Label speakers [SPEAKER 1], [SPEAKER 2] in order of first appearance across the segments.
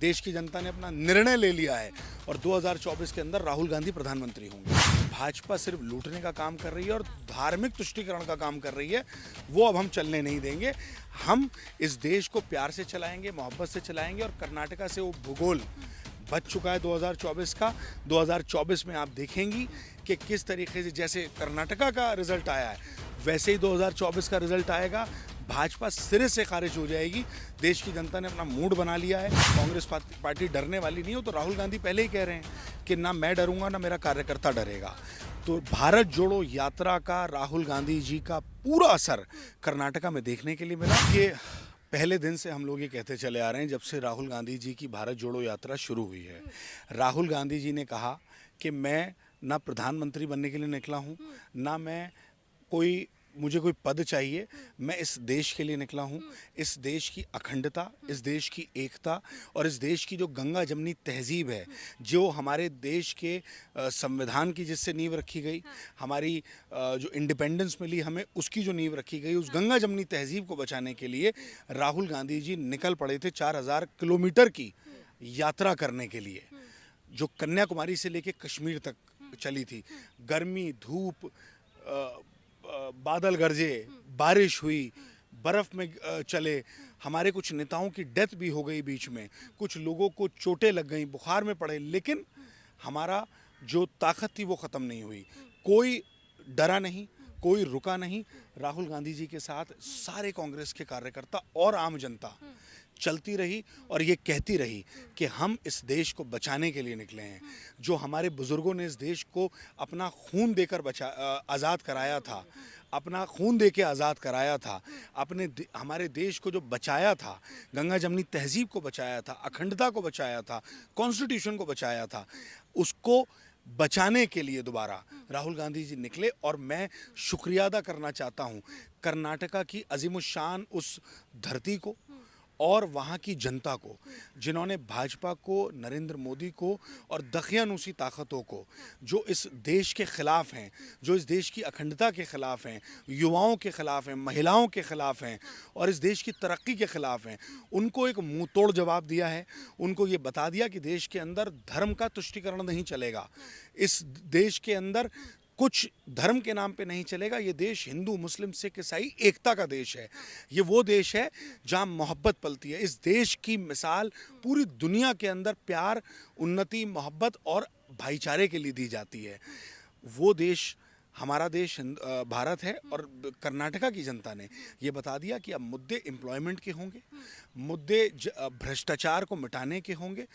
[SPEAKER 1] देश की जनता ने अपना निर्णय ले लिया है और 2024 के अंदर राहुल गांधी प्रधानमंत्री होंगे। भाजपा सिर्फ लूटने का काम कर रही है और धार्मिक तुष्टीकरण का काम कर रही है, वो अब हम चलने नहीं देंगे। हम इस देश को प्यार से चलाएंगे, मोहब्बत से चलाएंगे और कर्नाटका से वो भूगोल बच चुका है 2024 का। 2024 में आप देखेंगी कि किस तरीके से जैसे कर्नाटका का रिजल्ट आया है वैसे ही 2024 का रिजल्ट आएगा। भाजपा सिरे से खारिज हो जाएगी। देश की जनता ने अपना मूड बना लिया है। कांग्रेस पार्टी डरने वाली नहीं हो, तो राहुल गांधी पहले ही कह रहे हैं कि ना मैं डरूंगा ना मेरा कार्यकर्ता डरेगा। तो भारत जोड़ो यात्रा का राहुल गांधी जी का पूरा असर कर्नाटका में देखने के लिए मिला। ये पहले दिन से हम लोग ये कहते चले आ रहे हैं, जब से राहुल गांधी जी की भारत जोड़ो यात्रा शुरू हुई है। राहुल गांधी जी ने कहा कि मैं ना प्रधानमंत्री बनने के लिए निकला हूँ, ना मैं मुझे कोई पद चाहिए, मैं इस देश के लिए निकला हूँ। इस देश की अखंडता, इस देश की एकता और इस देश की जो गंगा जमनी तहजीब है, जो हमारे देश के संविधान की जिससे नींव रखी गई, हमारी जो इंडिपेंडेंस मिली हमें, उसकी जो नींव रखी गई, उस गंगा जमनी तहजीब को बचाने के लिए राहुल गांधी जी निकल पड़े थे 4000 किलोमीटर की यात्रा करने के लिए, जो कन्याकुमारी से लेकर कश्मीर तक चली थी। गर्मी, धूप, बादल गरजे, बारिश हुई, बर्फ़ में चले। हमारे कुछ नेताओं की डेथ भी हो गई बीच में, कुछ लोगों को चोटें लग गई, बुखार में पड़े, लेकिन हमारा जो ताकत थी वो ख़त्म नहीं हुई। कोई डरा नहीं, कोई रुका नहीं। राहुल गांधी जी के साथ सारे कांग्रेस के कार्यकर्ता और आम जनता चलती रही और ये कहती रही कि हम इस देश को बचाने के लिए निकले हैं। जो हमारे बुज़ुर्गों ने इस देश को अपना खून देकर आज़ाद कराया था, अपना खून दे के आज़ाद कराया था, हमारे देश को जो बचाया था, गंगा जमनी तहजीब को बचाया था, अखंडता को बचाया था, कॉन्स्टिट्यूशन को बचाया था, उसको बचाने के लिए दोबारा राहुल गांधी जी निकले। और मैं शुक्रिया अदा करना चाहता हूँ कर्नाटका की अज़ीमुश्शान उस धरती को और वहाँ की जनता को, जिन्होंने भाजपा को, नरेंद्र मोदी को और दकियानूसी ताकतों को, जो इस देश के ख़िलाफ़ हैं, जो इस देश की अखंडता के ख़िलाफ़ हैं, युवाओं के ख़िलाफ़ हैं, महिलाओं के ख़िलाफ़ हैं और इस देश की तरक्की के ख़िलाफ़ हैं, उनको एक मुँह तोड़ जवाब दिया है। उनको ये बता दिया कि देश के अंदर धर्म का तुष्टीकरण नहीं चलेगा। इस देश के अंदर कुछ धर्म के नाम पे नहीं चलेगा। ये देश हिंदू, मुस्लिम, सिख, ईसाई एकता का देश है। ये वो देश है जहाँ मोहब्बत पलती है। इस देश की मिसाल पूरी दुनिया के अंदर प्यार, उन्नति, मोहब्बत और भाईचारे के लिए दी जाती है। वो देश हमारा देश भारत है। और कर्नाटका की जनता ने ये बता दिया कि अब मुद्दे एम्प्लॉयमेंट के होंगे, मुद्दे भ्रष्टाचार को मिटाने के होंगे,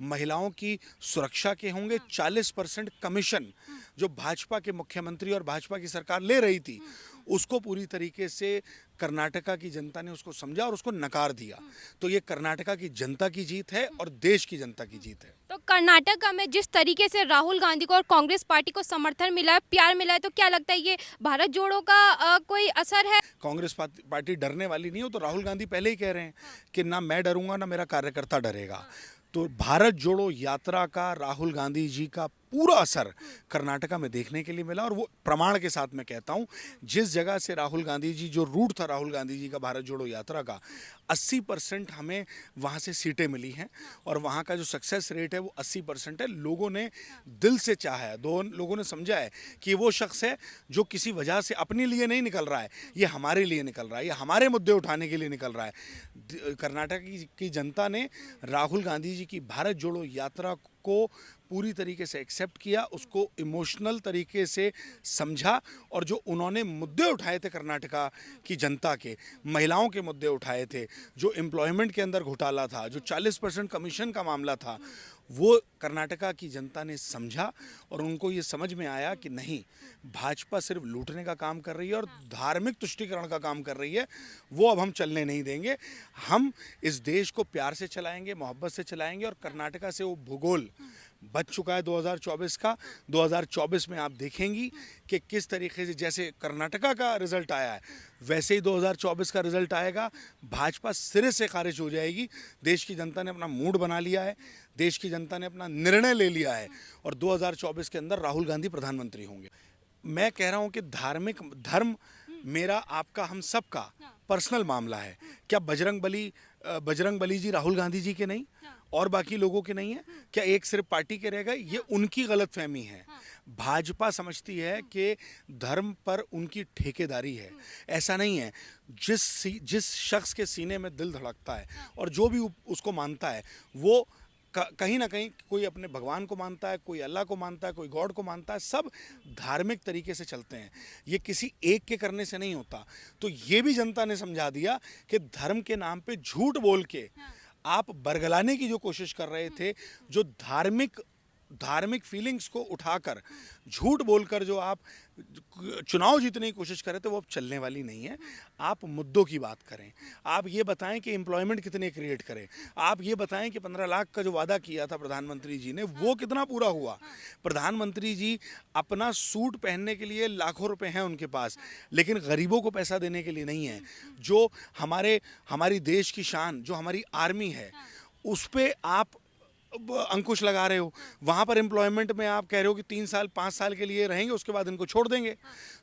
[SPEAKER 1] महिलाओं की सुरक्षा के होंगे। 40% कमीशन जो भाजपा के मुख्यमंत्री और भाजपा की सरकार ले रही थी, उसको पूरी तरीके से कर्नाटका की जनता ने उसको समझा और उसको नकार दिया। तो ये कर्नाटका की जनता की जीत है और देश की जनता की जीत है।
[SPEAKER 2] तो कर्नाटका में जिस तरीके से राहुल गांधी को और कांग्रेस पार्टी को समर्थन मिला है, प्यार मिला है, तो क्या लगता है ये भारत जोड़ो का कोई असर है?
[SPEAKER 1] कांग्रेस पार्टी डरने वाली नहीं हो, तो राहुल गांधी पहले ही कह रहे हैं कि ना मैं डरूंगा ना मेरा कार्यकर्ता डरेगा। तो भारत जोड़ो यात्रा का राहुल गांधी जी का पूरा असर कर्नाटका में देखने के लिए मिला। और वो प्रमाण के साथ मैं कहता हूँ, जिस जगह से राहुल गांधी जी, जो रूट था राहुल गांधी जी का भारत जोड़ो यात्रा का, 80% हमें वहाँ से सीटें मिली हैं और वहाँ का जो सक्सेस रेट है वो 80% है। लोगों ने दिल से चाहा है, लोगों ने समझा है कि वो शख्स है जो किसी वजह से अपने लिए नहीं निकल रहा है, ये हमारे लिए निकल रहा है, ये हमारे मुद्दे उठाने के लिए निकल रहा है। कर्नाटक की जनता ने राहुल गांधी जी की भारत जोड़ो यात्रा को पूरी तरीके से एक्सेप्ट किया, उसको इमोशनल तरीके से समझा और जो उन्होंने मुद्दे उठाए थे कर्नाटका की जनता के, महिलाओं के मुद्दे उठाए थे, जो एम्प्लॉयमेंट के अंदर घोटाला था, जो 40% कमीशन का मामला था, वो कर्नाटका की जनता ने समझा और उनको ये समझ में आया कि नहीं, भाजपा सिर्फ लूटने का काम कर रही है और धार्मिक तुष्टीकरण का काम कर रही है, वो अब हम चलने नहीं देंगे। हम इस देश को प्यार से चलाएंगे, मोहब्बत से चलाएंगे और कर्नाटका से वो भूगोल बच चुका है 2024 का। 2024 में आप देखेंगी कि किस तरीके से जैसे कर्नाटका का रिजल्ट आया है वैसे ही 2024 का रिजल्ट आएगा। भाजपा सिरे से खारिज हो जाएगी। देश की जनता ने अपना मूड बना लिया है, देश की जनता ने अपना निर्णय ले लिया है और 2024 के अंदर राहुल गांधी प्रधानमंत्री होंगे। मैं कह रहा हूं कि धर्म मेरा, आपका, हम सबका पर्सनल मामला है। क्या बजरंग बली जी राहुल गांधी जी के नहीं? और बाकी लोगों के नहीं है? क्या एक सिर्फ पार्टी के रह गए? ये उनकी गलतफहमी है। भाजपा समझती है कि धर्म पर उनकी ठेकेदारी है। ऐसा नहीं है। जिस शख्स के सीने में दिल धड़कता है और जो भी उसको मानता है, वो कहीं ना कहीं कोई अपने भगवान को मानता है, कोई अल्लाह को मानता है, कोई गॉड को मानता है, सब धार्मिक तरीके से चलते हैं। ये किसी एक के करने से नहीं होता। तो ये भी जनता ने समझा दिया कि धर्म के नाम पे झूठ बोल के आप बरगलाने की जो कोशिश कर रहे थे, जो धार्मिक फीलिंग्स को उठाकर झूठ बोलकर जो आप चुनाव जीतने की कोशिश कर रहे थे, वो अब चलने वाली नहीं है। आप मुद्दों की बात करें। आप ये बताएं कि एम्प्लॉयमेंट कितने क्रिएट करें। आप ये बताएं कि 15 लाख का जो वादा किया था प्रधानमंत्री जी ने, वो कितना पूरा हुआ। प्रधानमंत्री जी अपना सूट पहनने के लिए लाखों रुपए हैं उनके पास, लेकिन गरीबों को पैसा देने के लिए नहीं है। जो हमारी देश की शान, जो हमारी आर्मी है, उस पर आप अंकुश लगा रहे हो। वहाँ पर एम्प्लॉयमेंट में आप कह रहे हो कि 3 साल 5 साल के लिए रहेंगे, उसके बाद इनको छोड़ देंगे।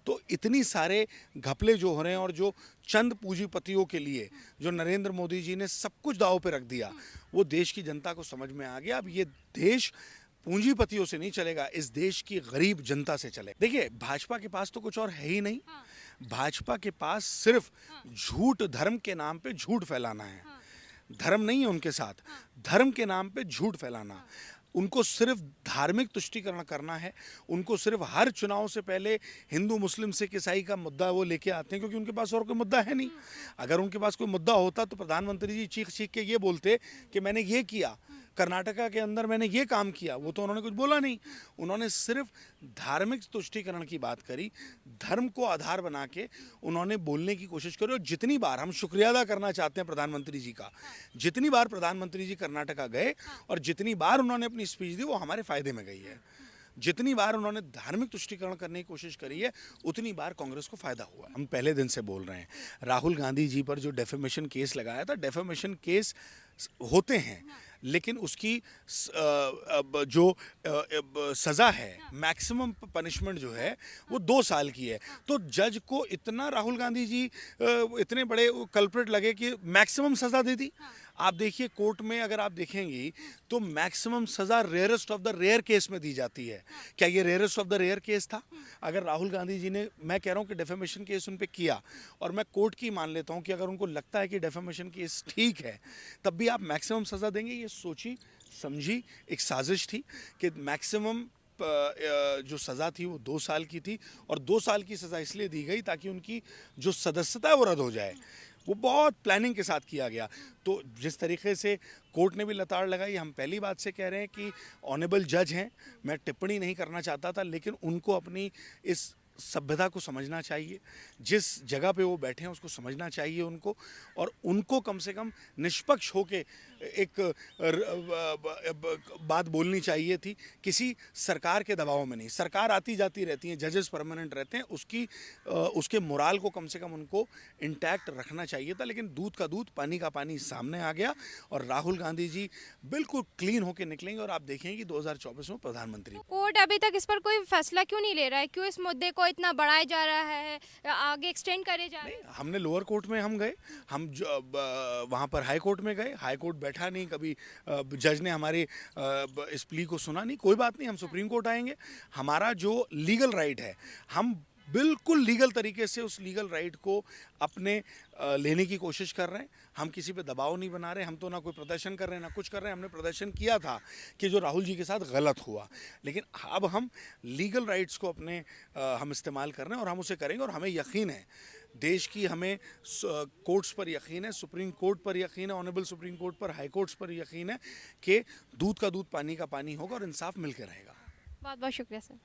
[SPEAKER 1] तो इतनी सारे घपले जो हो रहे हैं, और जो चंद पूंजीपतियों के लिए जो नरेंद्र मोदी जी ने सब कुछ दांव पे रख दिया, वो देश की जनता को समझ में आ गया। अब ये देश पूंजीपतियों से नहीं चलेगा, इस देश की गरीब जनता से चले। देखिए, भाजपा के पास तो कुछ और है ही नहीं। भाजपा के पास सिर्फ झूठ, धर्म के नाम पे झूठ फैलाना है। धर्म नहीं है उनके साथ, धर्म के नाम पे झूठ फैलाना। उनको सिर्फ धार्मिक तुष्टीकरण करना है। उनको सिर्फ हर चुनाव से पहले हिंदू मुस्लिम सिख ईसाई का मुद्दा वो लेके आते हैं, क्योंकि उनके पास और कोई मुद्दा है नहीं। अगर उनके पास कोई मुद्दा होता तो प्रधानमंत्री जी चीख चीख के ये बोलते कि मैंने ये किया, कर्नाटका के अंदर मैंने ये काम किया। वो तो उन्होंने कुछ बोला नहीं। उन्होंने सिर्फ धार्मिक तुष्टीकरण की बात करी, धर्म को आधार बना के उन्होंने बोलने की कोशिश करी। और जितनी बार, हम शुक्रिया अदा करना चाहते हैं प्रधानमंत्री जी का, जितनी बार प्रधानमंत्री जी कर्नाटका गए और जितनी बार उन्होंने अपनी स्पीच दी, वो हमारे फायदे में गई है। जितनी बार उन्होंने धार्मिक तुष्टीकरण करने की कोशिश करी है, उतनी बार कांग्रेस को फायदा हुआ है। हम पहले दिन से बोल रहे हैं, राहुल गांधी जी पर जो डेफेमेशन केस लगाया था, डेफेमेशन केस होते हैं, लेकिन उसकी जो सज़ा है, मैक्सिमम पनिशमेंट जो है, वो 2 साल की है। तो जज को इतना राहुल गांधी जी इतने बड़े कल्प्रिट लगे कि मैक्सिमम सज़ा दे दी। आप देखिए, कोर्ट में अगर आप देखेंगी तो मैक्सिमम सज़ा rarest of the rare case में दी जाती है। क्या ये rarest of the rare case था? अगर राहुल गांधी जी ने, मैं कह रहा हूँ कि डेफेमेशन केस उन पे किया, और मैं कोर्ट की मान लेता हूँ कि अगर उनको लगता है कि डेफेमेशन केस ठीक है, तब भी आप मैक्सिमम सज़ा देंगे। ये सोची समझी एक साजिश थी कि मैक्सिमम जो सज़ा थी वो 2 साल की थी, और 2 साल की सज़ा इसलिए दी गई ताकि उनकी जो सदस्यता है वो रद्द हो जाए। वो बहुत प्लानिंग के साथ किया गया। तो जिस तरीके से कोर्ट ने भी लताड़ लगाई, हम पहली बात से कह रहे हैं कि ऑनेबल जज हैं, मैं टिप्पणी नहीं करना चाहता था, लेकिन उनको अपनी इस सभ्यता को समझना चाहिए। जिस जगह पे वो बैठे हैं उसको समझना चाहिए उनको, और उनको कम से कम निष्पक्ष होके एक बात बोलनी चाहिए थी, किसी सरकार के दबाव में नहीं। सरकार आती जाती रहती है, जजेस परमानेंट रहते हैं, उसके मोराल को कम से कम उनको इंटैक्ट रखना चाहिए था। लेकिन दूध का दूध, पानी का पानी सामने आ गया, और राहुल गांधी जी बिल्कुल क्लीन होके निकलेंगे, और आप देखेंगे 2024 में प्रधानमंत्री।
[SPEAKER 2] कोर्ट अभी तक इस पर कोई फैसला क्यों नहीं ले रहा है? क्यों इस मुद्दे को इतना बढ़ाया जा रहा है, आगे एक्सटेंड करे जा रहे हैं?
[SPEAKER 1] हमने लोअर कोर्ट में हम गए, हम वहाँ पर हाई कोर्ट में गए, हाई कोर्ट बैठा नहीं, कभी जज ने हमारी इस प्ली को सुना नहीं। कोई बात नहीं, हम सुप्रीम कोर्ट आएंगे। हमारा जो लीगल राइट है, हम बिल्कुल लीगल तरीके से उस लीगल राइट को अपने लेने की कोशिश कर रहे हैं। हम किसी पे दबाव नहीं बना रहे। हम तो ना कोई प्रदर्शन कर रहे हैं, ना कुछ कर रहे हैं। हमने प्रदर्शन किया था कि जो राहुल जी के साथ गलत हुआ, लेकिन अब हम लीगल राइट्स को अपने हम इस्तेमाल कर रहे हैं, और हम उसे करेंगे। और हमें यकीन है, देश की हमें कोर्ट्स पर यकीन है, सुप्रीम कोर्ट पर यकीन है, ऑनरेबल सुप्रीम कोर्ट पर, हाई कोर्ट्स पर यकीन है कि दूध का दूध, पानी का पानी होगा, और इंसाफ मिलकर रहेगा।
[SPEAKER 2] बहुत बहुत शुक्रिया सर।